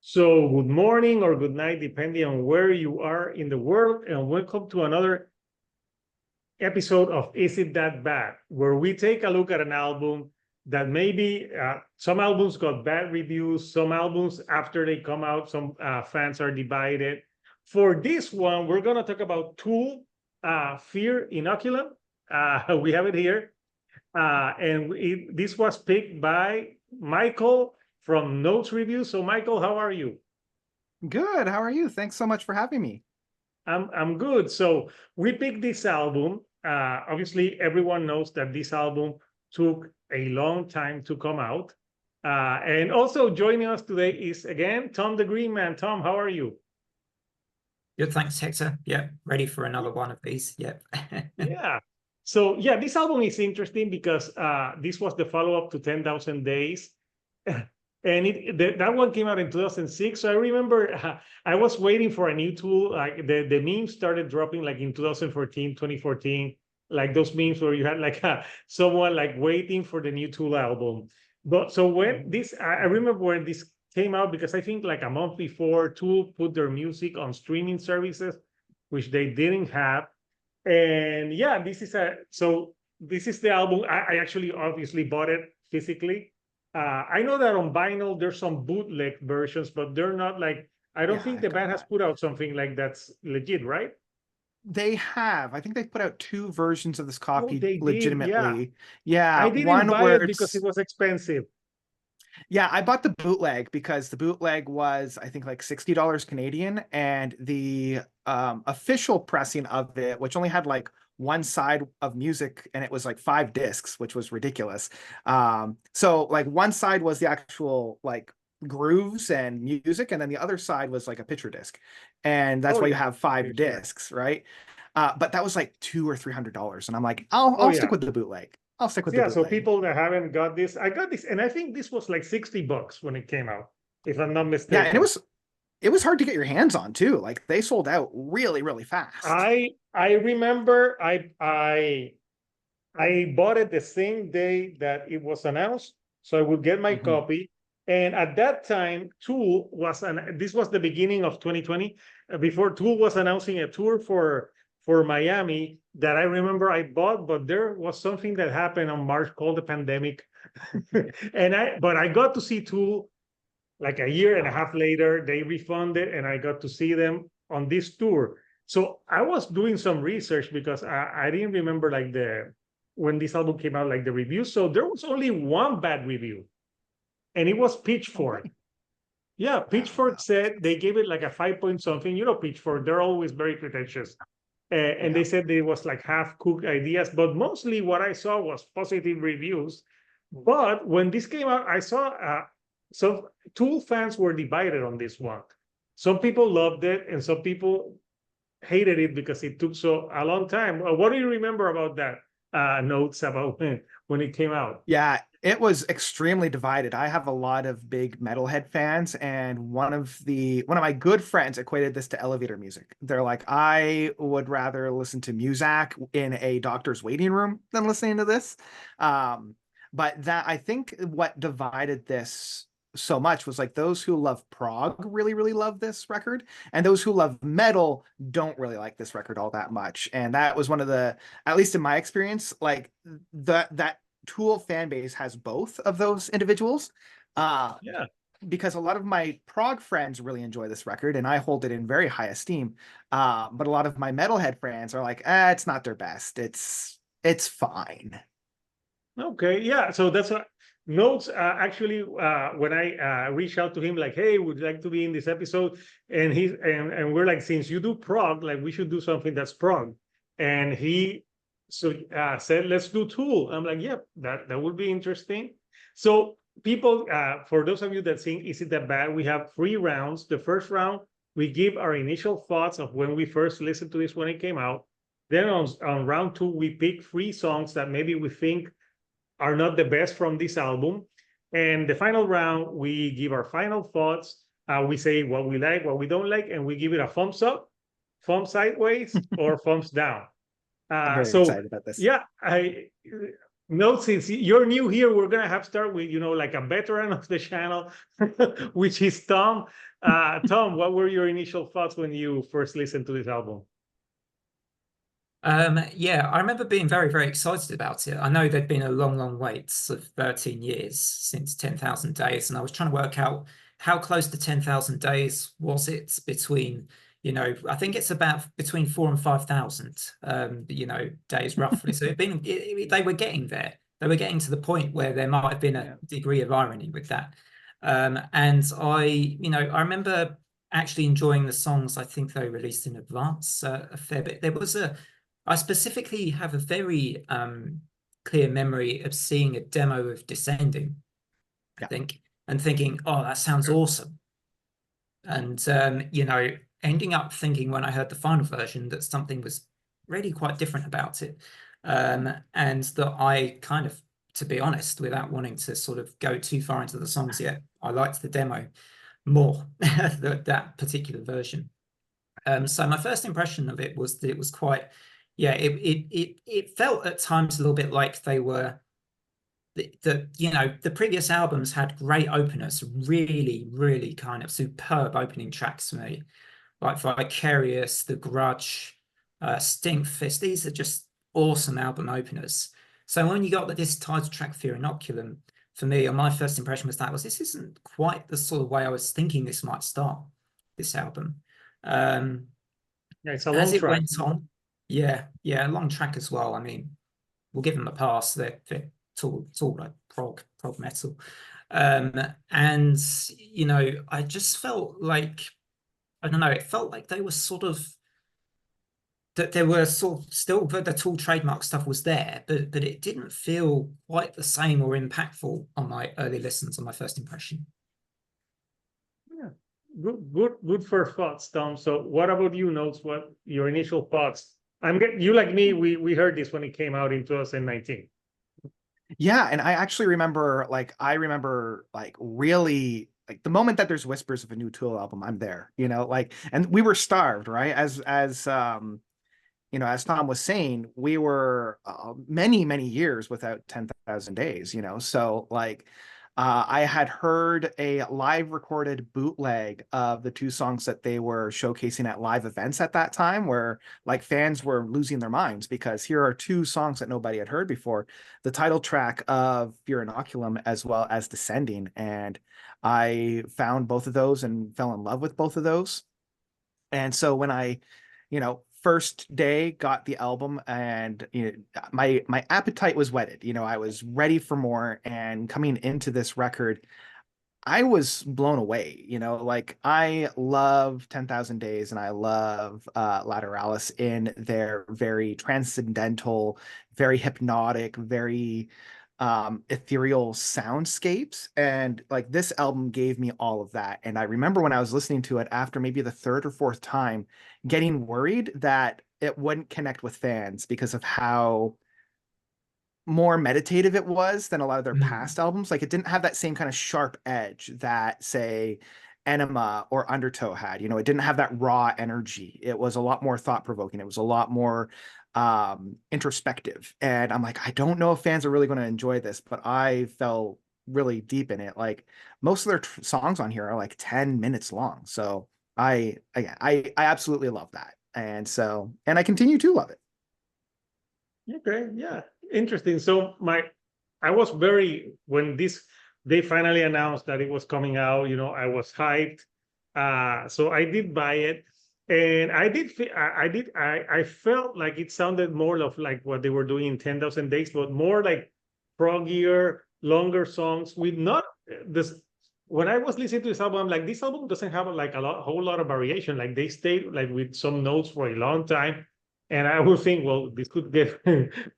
So, good morning or good night, depending on where you are in the world, and welcome to another episode of Is It That Bad, where we take a look at an album that maybe some albums got bad reviews, some albums after they come out, some fans are divided. For this one, we're going to talk about Tool, Fear Inoculum. We have it here. This was picked by Michael from Notes Review. So, Michael, how are you? Good. How are you? Thanks so much for having me. I'm good. So we picked this album. Obviously, everyone knows that this album took a long time to come out. And also joining us today is again Tom the Green Man. Tom, how are you? Good, thanks, Hector. Yep, ready for another one of these. Yep. Yeah. So yeah, this album is interesting because this was the follow-up to 10,000 Days. And that one came out in 2006. So I remember I was waiting for a new Tool. Like the memes started dropping like in 2014, 2014, like those memes where you had like someone like waiting for the new Tool album. But so when this, I remember when this came out because I think like a month before Tool put their music on streaming services, which they didn't have. And yeah, this is the album. I actually obviously bought it physically. I know that on vinyl there's some bootleg versions, but they're not like I don't Yeah, think I the got band has that. put out something like that's legit, right? They have. I think they put out two versions of this Oh, copy they did. Yeah. legitimately. Yeah, I didn't one buy where it because it it's was expensive. yeah, I bought the bootleg because the bootleg was I think like $60 Canadian, and the official pressing of it, which only had like one side of music and it was like 5 discs, which was ridiculous. So like one side was the actual like grooves and music, and then the other side was like a picture disc, and that's Oh why you yeah. have Okay, five sure. discs, right? But that was like $200 or $300, and I'm like, I'll Oh I'll stick yeah. with the bootleg. I'll stick with So the yeah, so bootleg. people that haven't got this, I got this, and I think this was like $60 when it came out, if I'm not Yeah, and it mistaken. was it was hard to get your hands on too. Like they sold out really, really fast. I remember I bought it the same day that it was announced, so I would get my Mhm. copy. And at that time, Tool this was the beginning of 2020, before Tool was announcing a tour for Miami that I remember I bought, but there was something that happened on March called the pandemic. But I got to see Tool like a year and a half later. They refunded, and I got to see them on this tour. So I was doing some research because I didn't remember like the when this album came out, like the reviews. So there was only one bad review, and it was Pitchfork. Okay. Yeah, Oh, Pitchfork wow. said they gave it like a 5 point something. You know, Pitchfork, they're always very pretentious. And Yeah. they said there was like half cooked ideas, but mostly what I saw was positive reviews. But when this came out, I saw some Tool fans were divided on this one. Some people loved it, and some people hated it because it took so a long time. What do you remember about that notes about when it came out? Yeah, it was extremely divided. I have a lot of big metalhead fans, and one of my good friends equated this to elevator music. They're like, I would rather listen to Muzak in a doctor's waiting room than listening to this. But that I think what divided this so much was like those who love prog really, really love this record, and those who love metal don't really like this record all that much. And that was one of the, at least in my experience, like that Tool fan base has both of those individuals. Uh, Yeah. because a lot of my prog friends really enjoy this record, and I hold it in very high esteem. But a lot of my metalhead friends are like, it's not their best. It's fine. Okay, yeah. So that's what Notes actually when I reached out to him like, hey, would you like to be in this episode? And we're like, since you do prog, like we should do something that's prog. And he said, let's do Tool. I'm like, yep, that would be interesting. So people, for those of you that think, is it that bad? We have 3 rounds. The first round, we give our initial thoughts of when we first listened to this when it came out. Then on round 2, we pick 3 songs that maybe we think are not the best from this album. And the final round, we give our final thoughts. We say what we like, what we don't like, and we give it a thumbs up, thumbs sideways, or thumbs down. I'm very So excited about this. yeah, No, since you're new here, we're gonna have to start with, like a veteran of the channel, which is Tom. Tom, what were your initial thoughts when you first listened to this album? Yeah, I remember being very, very excited about it. I know there'd been a long, long wait of 13 years since 10,000 Days, and I was trying to work out how close to 10,000 days was it between, I think it's about between 4 and 5,000, days roughly. So they were getting there. They were getting to the point where there might have been a degree of irony with that. And I remember actually enjoying the songs. I think they released in advance a fair bit. I specifically have a very clear memory of seeing a demo of Descending, I think, and thinking, oh, that sounds awesome. And, ending up thinking when I heard the final version that something was really quite different about it. And that I kind of, to be honest, without wanting to sort of go too far into the songs yet, I liked the demo more, that particular version. So my first impression of it was that it was quite, it felt at times a little bit like they were the previous albums had great openers, really, really kind of superb opening tracks for me, like Vicarious, The Grudge, Stinkfist. These are just awesome album openers. So when you got this title track, Fear Inoculum, for me, my first impression was this isn't quite the sort of way I was thinking this might start, this album. It's a as long it track. went on, a long track as well. I mean, we'll give them a pass. They're it's all like prog metal. And I just felt like, I don't know, it felt like they were sort of that there were sort of still the Tool trademark stuff was there, but it didn't feel quite the same or impactful on my early listens, on my first impression. Yeah, good first thoughts, Tom. So what about you, Notes? What your initial thoughts? You like me, we heard this when it came out in 2019. Yeah, and I actually remember really like the moment that there's whispers of a new Tool album, I'm there, and we were starved, right? As Tom was saying, we were many, many years without 10,000 days, so like I had heard a live recorded bootleg of the two songs that they were showcasing at live events at that time, where like fans were losing their minds because here are two songs that nobody had heard before, the title track of Fear Inoculum as well as Descending. And I found both of those and fell in love with both of those. And so when I, first day got the album, and my appetite was whetted. I was ready for more, and coming into this record, I was blown away. Like I love 10,000 Days and I love Lateralis in their very transcendental, very hypnotic, very ethereal soundscapes. And like this album gave me all of that. And I remember when I was listening to it after maybe the third or fourth time, getting worried that it wouldn't connect with fans because of how more meditative it was than a lot of their past albums. Like it didn't have that same kind of sharp edge that, say, Enema or Undertow had. It didn't have that raw energy. It was a lot more thought-provoking. It was a lot more introspective. And I'm like, I don't know if fans are really going to enjoy this, but I fell really deep in it. Like most of their songs on here are like 10 minutes long. So I absolutely love that. And I continue to love it. Okay, yeah, interesting. So I was when they finally announced that it was coming out, I was hyped. So I did buy it, and I felt like it sounded more of like what they were doing in 10,000 Days, but more like proggier, longer songs with not this. When I was listening to this album, like this album doesn't have like whole lot of variation. Like they stayed like with some notes for a long time. And I would think, well, this could get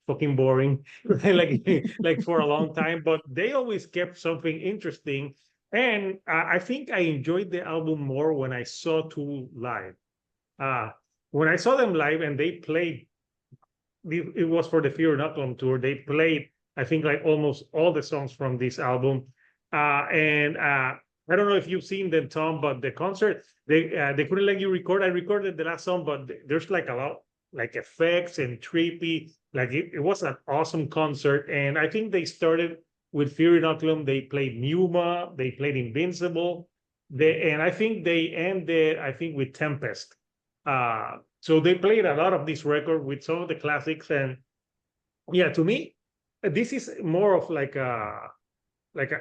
fucking boring, like for a long time. But they always kept something interesting, and I think I enjoyed the album more when I saw Tool live. When I saw them live, and they played, it was for the Fear Inoculum tour. They played, I think, like almost all the songs from this album, and I don't know if you've seen them, Tom, but the concert they couldn't let you record. I recorded the last song, but there's like a lot like effects and trippy Like it was an awesome concert. And I think they started with Fear Inoculum. They played Numa, they played Invincible. And I think they ended, I think, with Tempest. So they played a lot of this record with some of the classics. And yeah, to me, this is more of like a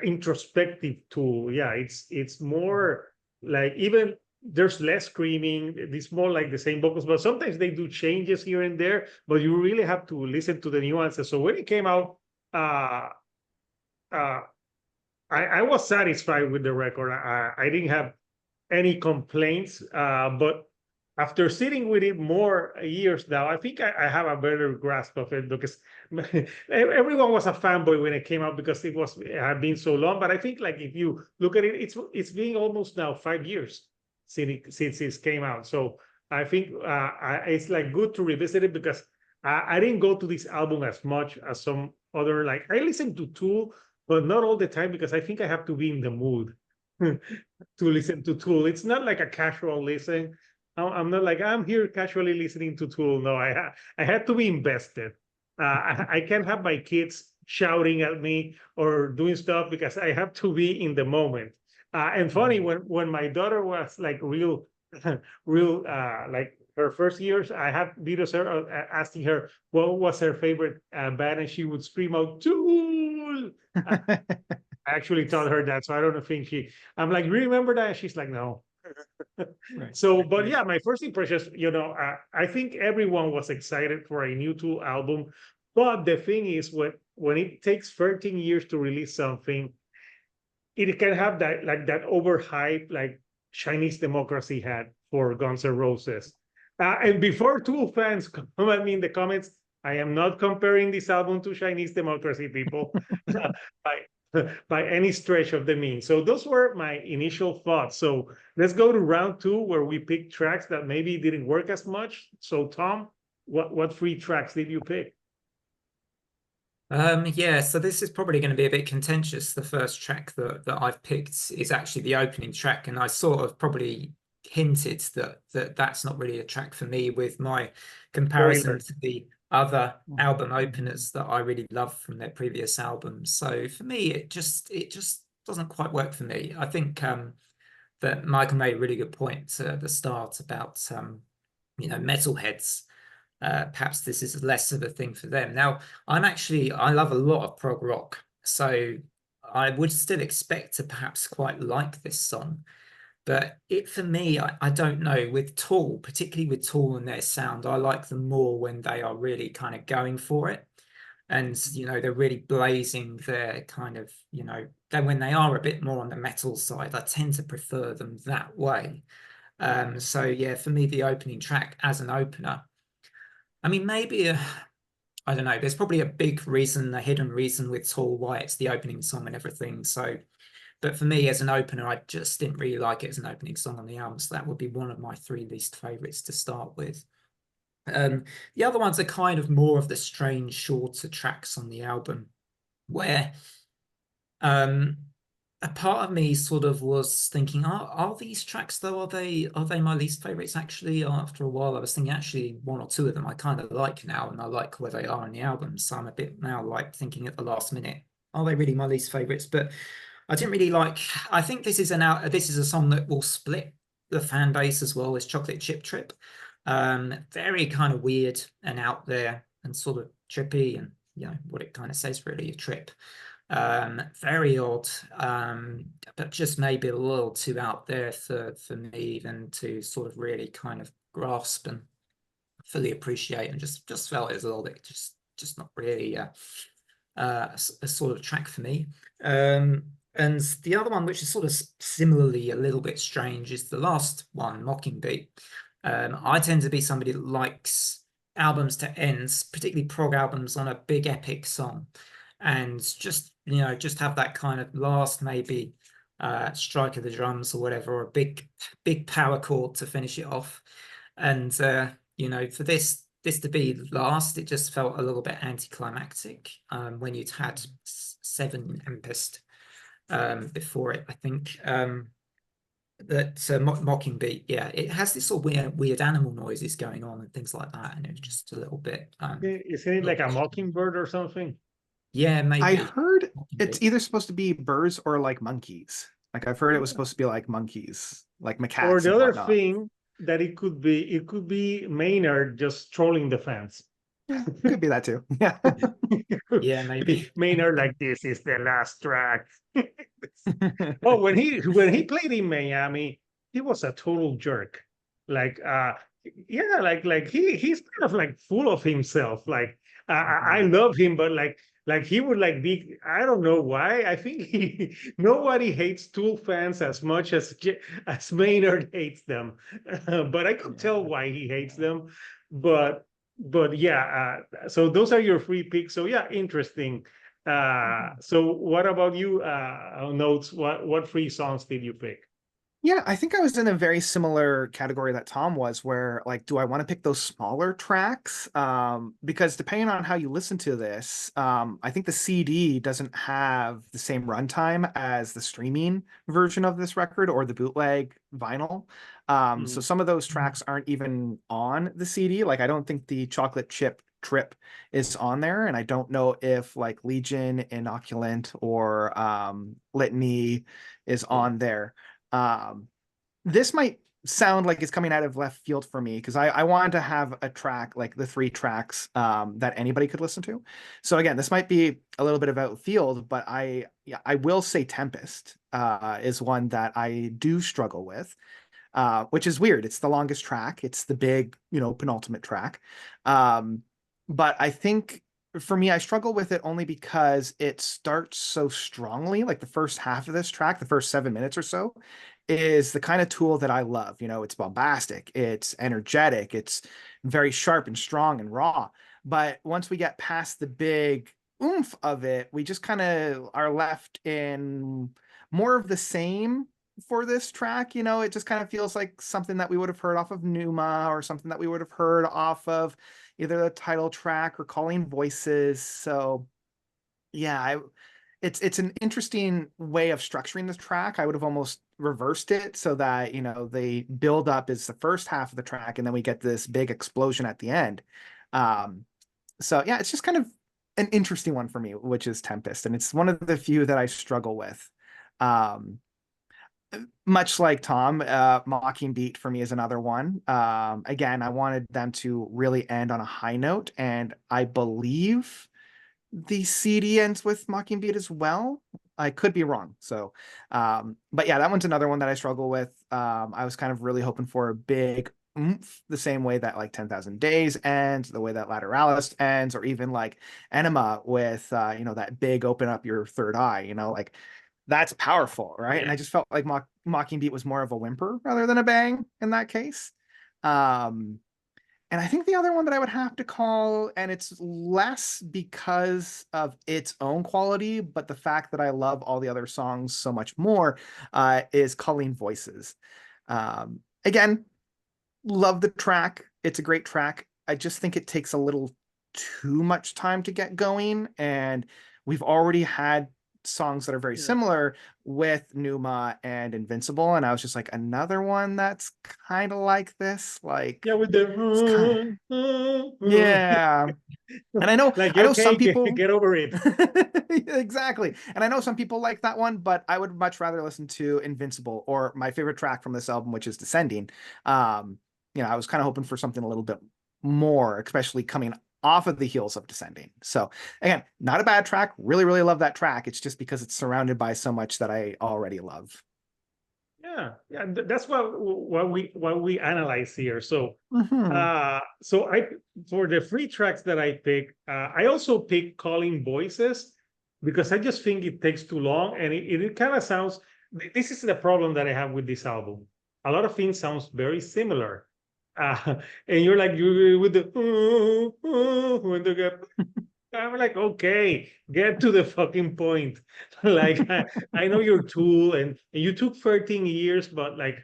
introspective tool. Yeah, it's more like, even there's less screaming. It's more like the same vocals, but sometimes they do changes here and there. But you really have to listen to the nuances. So when it came out, uh, uh, I was satisfied with the record. I didn't have any complaints. But after sitting with it more years now, I think I have a better grasp of it, because everyone was a fanboy when it came out because it had been so long. But I think, like, if you look at it, it's been almost now 5 years since it came out. So I think it's like good to revisit it, because I didn't go to this album as much as some other. Like, I listen to Tool, but not all the time, because I think I have to be in the mood to listen to Tool. It's not like a casual listen. I'm not like, I'm here casually listening to Tool. No, I had to be invested. I can't have my kids shouting at me or doing stuff, because I have to be in the moment. And funny, when my daughter was like real, real, like her first years, I had videos her asking her what was her favorite band, and she would scream out Tool. I actually told her that, so I don't think I'm like, remember that? And she's like, no. Right. So, but yeah, my first impressions, I think everyone was excited for a new Tool album. But the thing is, when it takes 13 years to release something, it can have that, like, that overhype, like Chinese Democracy had for Guns N' Roses. And before Tool fans come at me in the comments, I am not comparing this album to Chinese Democracy, people, by any stretch of the means. So those were my initial thoughts. So let's go to round two, where we pick tracks that maybe didn't work as much. So Tom, what three tracks did you pick? Yeah, so this is probably going to be a bit contentious. The first track that I've picked is actually the opening track, and I sort of probably hinted that that's not really a track for me, with my comparison Spoiler. to the other album openers that I really love from their previous albums. So for me, it just doesn't quite work for me. I think that Michael made a really good point at the start about metalheads. Perhaps this is less of a thing for them. Now, I love a lot of prog rock, so I would still expect to perhaps quite like this song. But for me, I don't know. With Tool, particularly with Tool and their sound, I like them more when they are really kind of going for it. And, they're really blazing their kind of, then when they are a bit more on the metal side, I tend to prefer them that way. So yeah, for me, the opening track as an opener, I mean, maybe I don't know. There's probably a big reason, a hidden reason with Tool why it's the opening song and everything. So, but for me as an opener, I just didn't really like it as an opening song on the album. So that would be one of my three least favorites to start with. The other ones are kind of more of the strange, shorter tracks on the album, where um, a part of me sort of was thinking, are these tracks though? Are they my least favorites? Actually, after a while, I was thinking actually one or two of them I kind of like now, and I like where they are on the album. So I'm a bit now like thinking at the last minute, are they really my least favorites? But I didn't really like. I think this is a song that will split the fan base as well as Chocolate Chip Trip. Very kind of weird and out there and sort of trippy, and what it kind of says really, a trip. Very odd, but just maybe a little too out there for me even to sort of really kind of grasp and fully appreciate, and just felt it was a little bit just not really a sort of track for me. And the other one, which is sort of similarly a little bit strange, is the last one, Mockingbird. I tend to be somebody that likes albums to end, particularly prog albums, on a big epic song, and just have that kind of last maybe strike of the drums or whatever, or a big power chord to finish it off. And for this to be last, it just felt a little bit anticlimactic when you'd had 7 Tempest before it, I think. that mocking beat, yeah, it has this sort of weird animal noises going on and things like that, and it's just a little bit Isn't it like a mockingbird or something? yeah, I maybe heard mocking it's beat. either supposed to be birds or like monkeys. Like I've heard it was supposed to be like monkeys, like Or macaques the and other whatnot. thing that it could be Maynard just trolling the fans. Yeah, could be that too. Yeah. Yeah, maybe. Maynard, like, this is the last track. Oh, when he played in Miami, he was a total jerk. Like, yeah, like he's kind of like full of himself. Like, I love him, but like he would like be, I don't know why. I think nobody hates Tool fans as much as Maynard hates them. But I could tell why he hates them. But yeah, so those are your free picks. So yeah, interesting. So what about you, Notes? What free songs did you pick? Yeah, I think I was in a very similar category that Tom was, where like, do I want to pick those smaller tracks? Because depending on how you listen to this, I think the CD doesn't have the same runtime as the streaming version of this record or the bootleg vinyl. So Mm. some of those tracks aren't even on the CD. Like, I don't think the Chocolate Chip Trip is on there, and I don't know if like Legion, Inoculant, or Litany is Yeah. on there. Um, this might sound like it's coming out of left field for me because I wanted to have a track like the three tracks that anybody could listen to. So again, this might be a little bit of outfield, but I will say Tempest is one that I do struggle with, which is weird. It's the longest track. It's the big, penultimate track. Um, but I think for me, I struggle with it only because it starts so strongly. Like the first half of this track, the first 7 minutes or so, is the kind of Tool that I love. It's bombastic, it's energetic, it's very sharp and strong and raw. But once we get past the big oomph of it, we just kind of are left in more of the same for this track. It just kind of feels like something that we would have heard off of Numa, or something that we would have heard off of either the title track or Calling Voices. So yeah, it's an interesting way of structuring this track. I would have almost reversed it so that, the build up is the first half of the track and then we get this big explosion at the end. Um, so yeah, it's just kind of an interesting one for me, which is Tempest, and it's one of the few that I struggle with. Um, Much like Tom, Mocking Beat for me is another one. Again, I wanted them to really end on a high note, and I believe the CD ends with Mocking Beat as well. I could be wrong. So, but yeah, that one's another one that I struggle with. I was kind of really hoping for a big oomph, the same way that like 10,000 Days ends, the way that Lateralis ends, or even like Enema with, that big open up your third eye, like that's powerful, right? And Yeah. I just felt like Mocking Beat was more of a whimper rather than a bang in that case. Um, and I think the other one that I would have to call, and it's less because of its own quality, but the fact that I love all the other songs so much more, is Calling Voices. Again, love the track. It's a great track. I just think it takes a little too much time to get going. And we've already had songs that are very Yeah. similar with Numa and Invincible. And I was just like, another one that's kind of like this. Like, Yeah, with it's kind of, the yeah. And I know, like, I know okay, some people get over it. exactly. And I know some people like that one, but I would much rather listen to Invincible or my favorite track from this album, which is Descending. Um, I was kind of hoping for something a little bit more, especially coming off of the heels of Descending. So again, not a bad track. Really, really love that track. It's just because it's surrounded by so much that I already love. Yeah, that's what we analyze here. So Mhm. so I for the free tracks that I pick, I also pick Calling Voices because I just think it takes too long, and it kind of sounds, this is the problem that I have with this album. A lot of things sounds very similar. And you're like, you with the when they get, I'm like, okay, get to the fucking point. Like, I know your Tool, and you took 13 years, but like,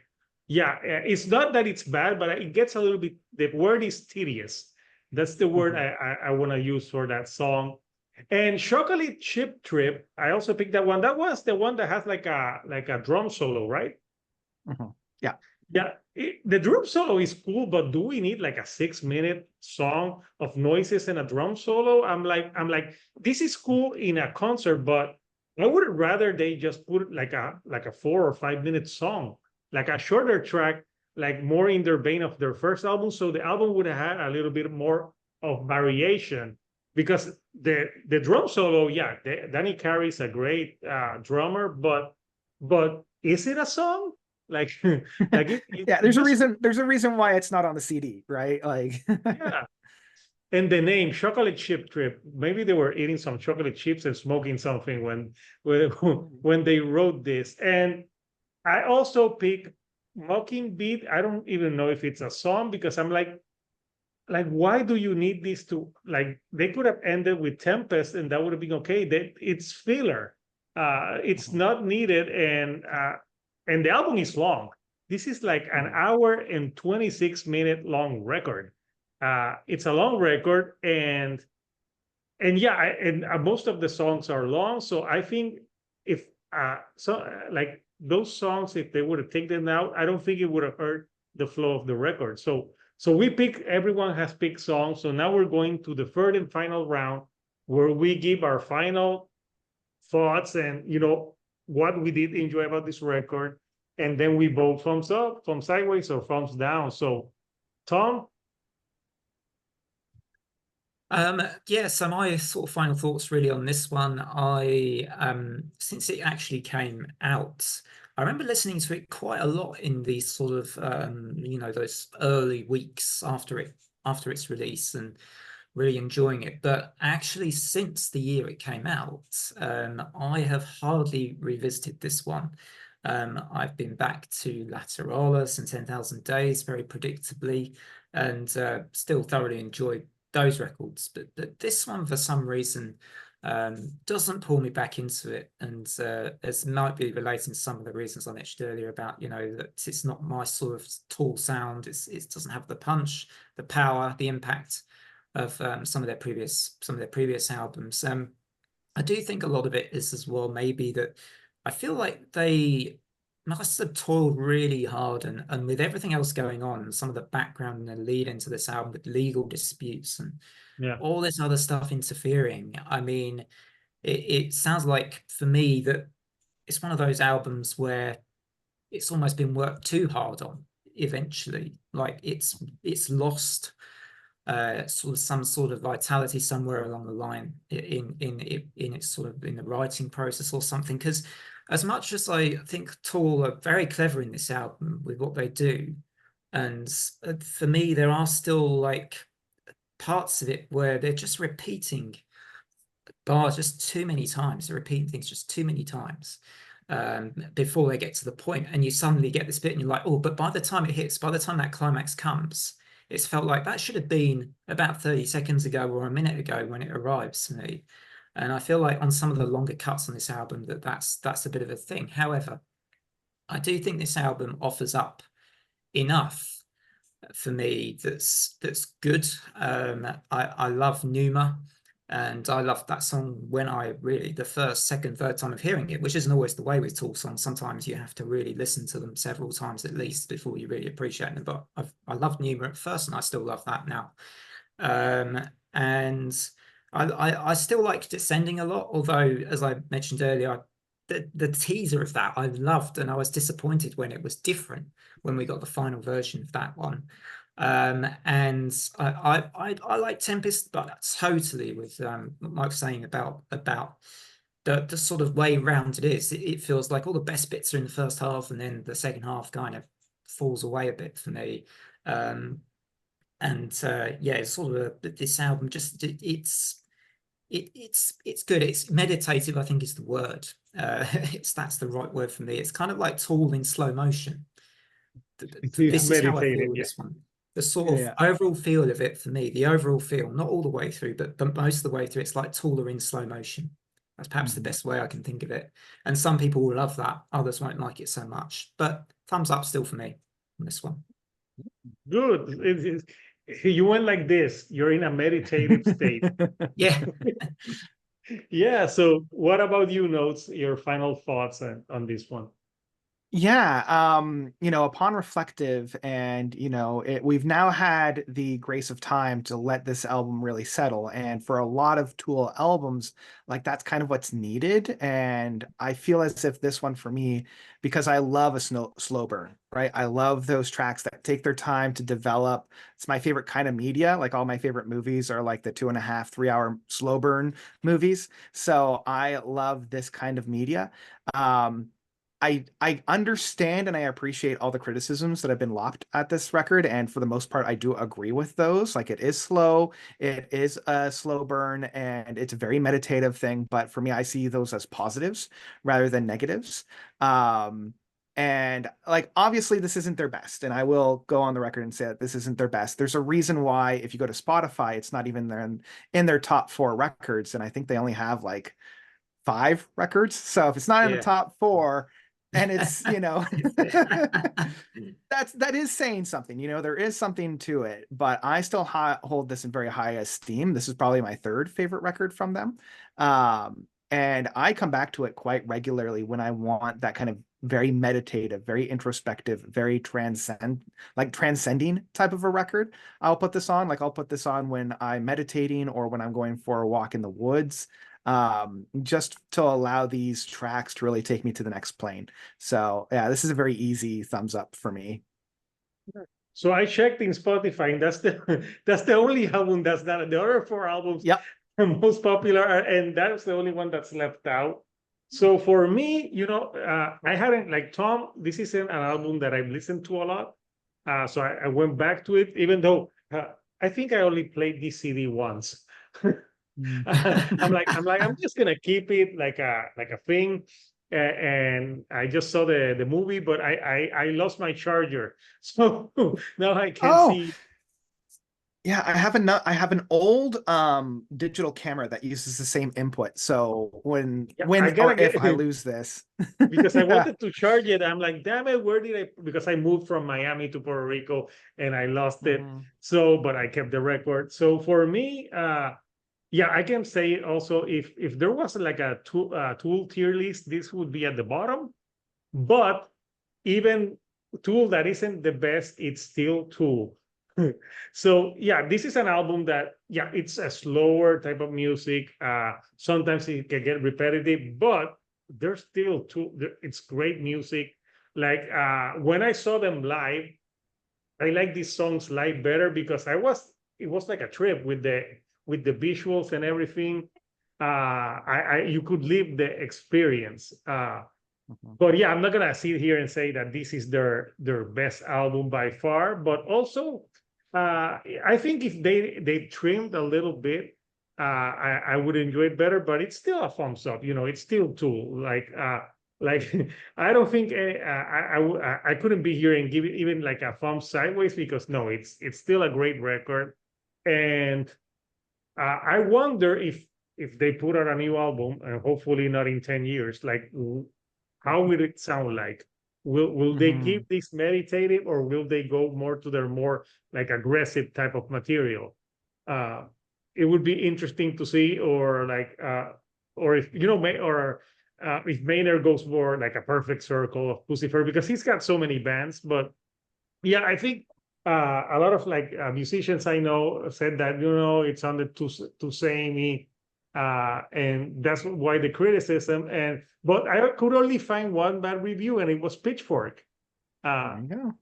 yeah, it's not that it's bad, but it gets a little bit, the word is tedious. That's the word Mhm. I want to use for that song. And Chocolate Chip Trip, I also picked that one. That was the one that has like a drum solo, right? Yeah. Yeah, the drum solo is cool, but do we need like a 6-minute song of noises and a drum solo? I'm like, this is cool in a concert, but I would rather they just put like a 4 or 5 minute song, like a shorter track, like more in their vein of their first album. So the album would have had a little bit more of variation because the drum solo, yeah, Danny Carey's a great drummer, but is it a song? Like, like Yeah, it just there's a reason why it's not on the CD, right? Like yeah. And the name Chocolate Chip Trip, maybe they were eating some chocolate chips and smoking something when when they wrote this. And I also pick Mocking Beat. I don't even know if it's a song because I'm like why do you need this to like they could have ended with Tempest and that would have been okay. That it's filler. It's not needed and the album is long. This is like an hour and 26-minute long record. It's a long record and yeah, and most of the songs are long. So I think if like those songs, if they would have taken them out, I don't think it would have hurt the flow of the record. So we pick. Everyone has picked songs. So now we're going to the third and final round, where we give our final thoughts and what we did enjoy about this record, and then we vote thumbs up, thumbs sideways, or thumbs down. So, Tom, Yeah, so my sort of final thoughts really on this one, I since it actually came out, I remember listening to it quite a lot in these sort of those early weeks after its release and really enjoying it. But actually since the year it came out, I have hardly revisited this one. I've been back to Lateralis and 10,000 Days very predictably and still thoroughly enjoyed those records, but this one for some reason doesn't pull me back into it, and as might be relating to some of the reasons I mentioned earlier about that it's not my sort of Tool sound. It doesn't have the punch, the power, the impact of some of their previous albums. I do think a lot of it is as well maybe that I feel like they must have toiled really hard and with everything else going on, some of the background and the lead into this album with legal disputes and yeah, all this other stuff interfering. I mean, it sounds like for me that it's one of those albums where it's almost been worked too hard on eventually. Like it's lost sort of some sort of vitality somewhere along the line in its sort of in the writing process or something. Because as much as I think Tool are very clever in this album with what they do, and for me there are still like parts of it where they're just repeating bars just too many times. They're repeating things just too many times before they get to the point, and you suddenly get this bit and you're like, oh, but by the time it hits, by the time that climax comes, it's felt like that should have been about 30 seconds ago or a minute ago when it arrives to me. And I feel like on some of the longer cuts on this album that's a bit of a thing. However, I do think this album offers up enough for me that's good. I love Numa, and I loved that song when I really the first, second, third time of hearing it, which isn't always the way with Tool songs. Sometimes you have to really listen to them several times at least before you really appreciate them. But I loved Numa at first, and I still love that now. And I still like Descending a lot, although as I mentioned earlier, the teaser of that I loved, and I was disappointed when it was different when we got the final version of that one. And I like Tempest, but totally with what Mike's saying about the sort of way round it is. It feels like all the best bits are in the first half, and then the second half kind of falls away a bit for me. And yeah, it's sort of this album just it's good. It's meditative, I think is the word. That's the right word for me. It's kind of like Tool in slow motion. it is This is how I feel meditative. with Yeah, this one. The sort of Yeah. overall feel of it for me, the overall feel, not all the way through, but most of the way through, it's like Tool are in slow motion. That's perhaps the best way I can think of it. And some people will love that, others won't like it so much. But thumbs up still for me on this one. good. You went like this. You're in a meditative state. Yeah. Yeah. So, what about you, Notes? Your final thoughts on this one? Yeah, upon reflective and, we've now had the grace of time to let this album really settle. And for a lot of Tool albums, like that's kind of what's needed. And I feel as if this one for me, because I love a slow burn, right? I love those tracks that take their time to develop. It's my favorite kind of media. Like all my favorite movies are like the 2.5, 3 hour slow burn movies. So I love this kind of media. Um, I understand and I appreciate all the criticisms that have been lopped at this record, and for the most part, I do agree with those. Like it is slow, it is a slow burn, and it's a very meditative thing. But for me, I see those as positives rather than negatives. Um, and like obviously, this isn't their best, and I will go on the record and say that this isn't their best. There's a reason why, if you go to Spotify, it's not even in their top 4 records, and I think they only have like 5 records. So if it's not in the Yeah. top 4, and it's, that is saying something. There is something to it, but I still hold this in very high esteem. This is probably my 3rd favorite record from them. And I come back to it quite regularly when I want that kind of very meditative, very introspective, very transcending type of a record. I'll put this on. Like I'll put this on when I'm meditating or when I'm going for a walk in the woods, just to allow these tracks to really take me to the next plane. So yeah, this is a very easy thumbs up for me. So I checked in Spotify, and that's the only album that's not. The other 4 albums Yep. are most popular, and that's the only one that's left out. So for me, I hadn't like Tom. This isn't an album that I've listened to a lot. So I went back to it, even though I think I only played this CD once. I'm just gonna keep it like a thing. And I just saw the movie, but I lost my charger, so now I can't Oh, see. yeah, I have an old digital camera that uses the same input. So when Yeah, I when gotta or get if I lose this. because I Yeah. wanted to charge it. I'm like, damn it, where did I? Because I moved from Miami to Puerto Rico and I lost it. Mhm. So, but I kept the record. So for me, yeah, I can say also if there was like a tool tier list, this would be at the bottom. But even Tool that isn't the best, it's still Tool. So yeah, this is an album that, yeah, it's a slower type of music. Sometimes it can get repetitive, but there's still Tool. It's great music. Like when I saw them live, I like these songs live better because it was like a trip with the visuals and everything. You could live the experience. Mhm. But yeah, I'm not gonna sit here and say that this is their best album by far. But also, I think if they trimmed a little bit, I would enjoy it better. But it's still a thumbs up. It's still Tool. Like I don't think I couldn't be here and give it even like a thumb sideways because no, it's still a great record. And I wonder if they put out a new album, and hopefully not in 10 years, like how will it sound like? Will they keep Mhm. this meditative, or will they go more to their more like aggressive type of material? Uh, it would be interesting to see, or if if Maynard goes more like a perfect circle of Lucifer, because he's got so many bands. But yeah, I think a lot of like musicians I know said that it sounded too samey, and that's why the criticism. And but I could only find one bad review, and it was Pitchfork. There Uh, you go.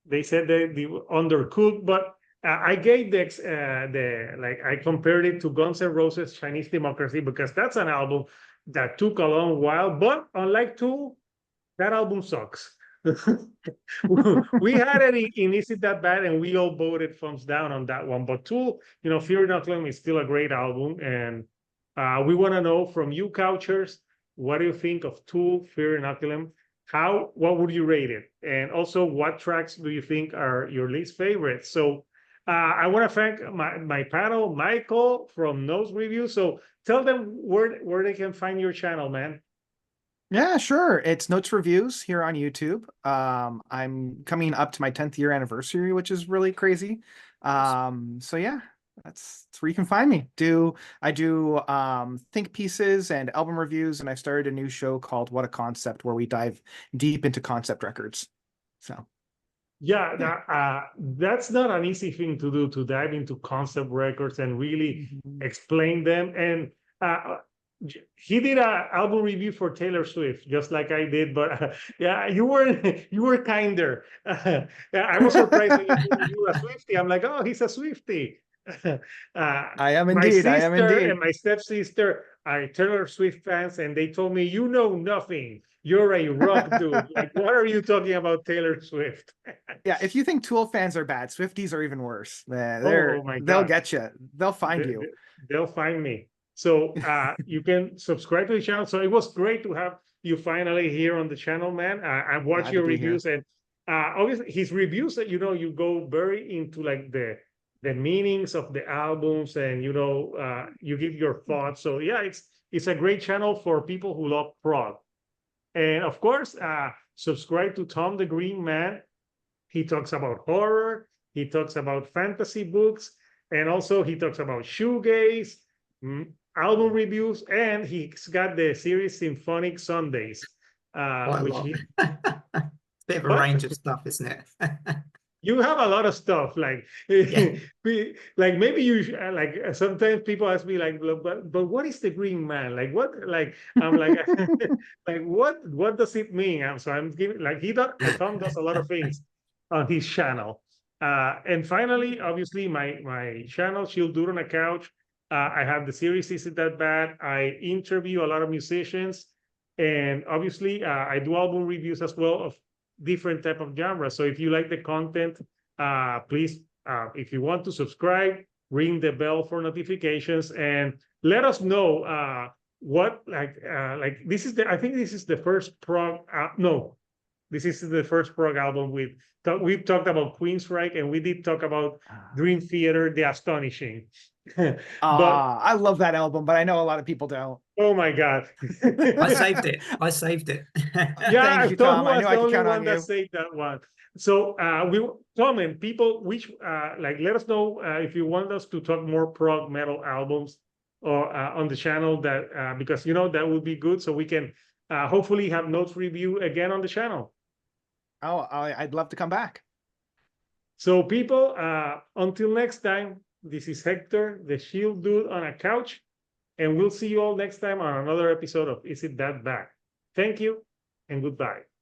they said that the undercooked, but I gave the like I compared it to Guns N' Roses' Chinese Democracy because that's an album that took a long while, but unlike Tool, that album sucks. We had it in Is It That Bad, and we all voted thumbs down on that one. But Tool, Fear Inoculum is still a great album. And we want to know from you, Couchers, what do you think of Tool, Fear Inoculum? What would you rate it? And also, what tracks do you think are your least favorites? So I want to thank my panel, Michael from Nose Review. So tell them where they can find your channel, man. Yeah, sure. It's Notes Reviews here on YouTube. I'm coming up to my 10th year anniversary, which is really crazy. So yeah. That's where you can find me. I do think pieces and album reviews, and I started a new show called What a Concept, where we dive deep into concept records. So Yeah, yeah. that's not an easy thing to do, to dive into concept records and really Mhm. explain them. And uh, he did a album review for Taylor Swift, just like I did. But yeah, you were kinder. Yeah, I was surprised when you told me you were a Swiftie. I'm like, oh, he's a Swiftie. I am My indeed. I am sister and indeed. my stepsister are Taylor Swift fans, and they told me, you know nothing. You're a rock dude. Like, what are you talking about Taylor Swift? Yeah, if you think Tool fans are bad, Swifties are even worse. Oh my They'll God. get you. They'll find They, you. will find me. So you can subscribe to the channel. So it was great to have you finally here on the channel, man. I watch Glad to your be here. reviews, and obviously his reviews that you go very into like the meanings of the albums, and you give your thoughts. So yeah, it's a great channel for people who love prog. And of course, subscribe to Tom the Green Man. He talks about horror, he talks about fantasy books, and also he talks about shoegaze, album reviews, and he's got the series Symphonic Sundays, Quite a which lot. he It's a bit of a what range of stuff, isn't it? you have a lot of stuff like Yeah. like maybe you like sometimes people ask me like, but what is the Green Man, like what, like I'm like like what does it mean? So I'm giving like Tom does a lot of things on his channel. And finally, obviously, my channel, She'll Do It on a Couch. I have the series Is It That Bad? I interview a lot of musicians, and obviously I do album reviews as well of different type of genres. So if you like the content, please, if you want to subscribe, ring the bell for notifications, and let us know what like this is the I think this is the first prog no, this is the first prog album we've talked about Queensryche, and we did talk about Dream Theater, The Astonishing. But I love that album, but I know a lot of people don't. oh my God. I saved it. I saved it. Yeah, Thank I you, thought who Tom. I was knew the I could only count on one that you. said that one. So we comment people which like let us know if you want us to talk more prog metal albums or on the channel, that because that would be good, so we can hopefully have notes review again on the channel. Oh, I'd love to come back. So people, until next time, this is Hector, the Shield Dude on a Couch, and we'll see you all next time on another episode of Is It That Bad? Thank you and goodbye.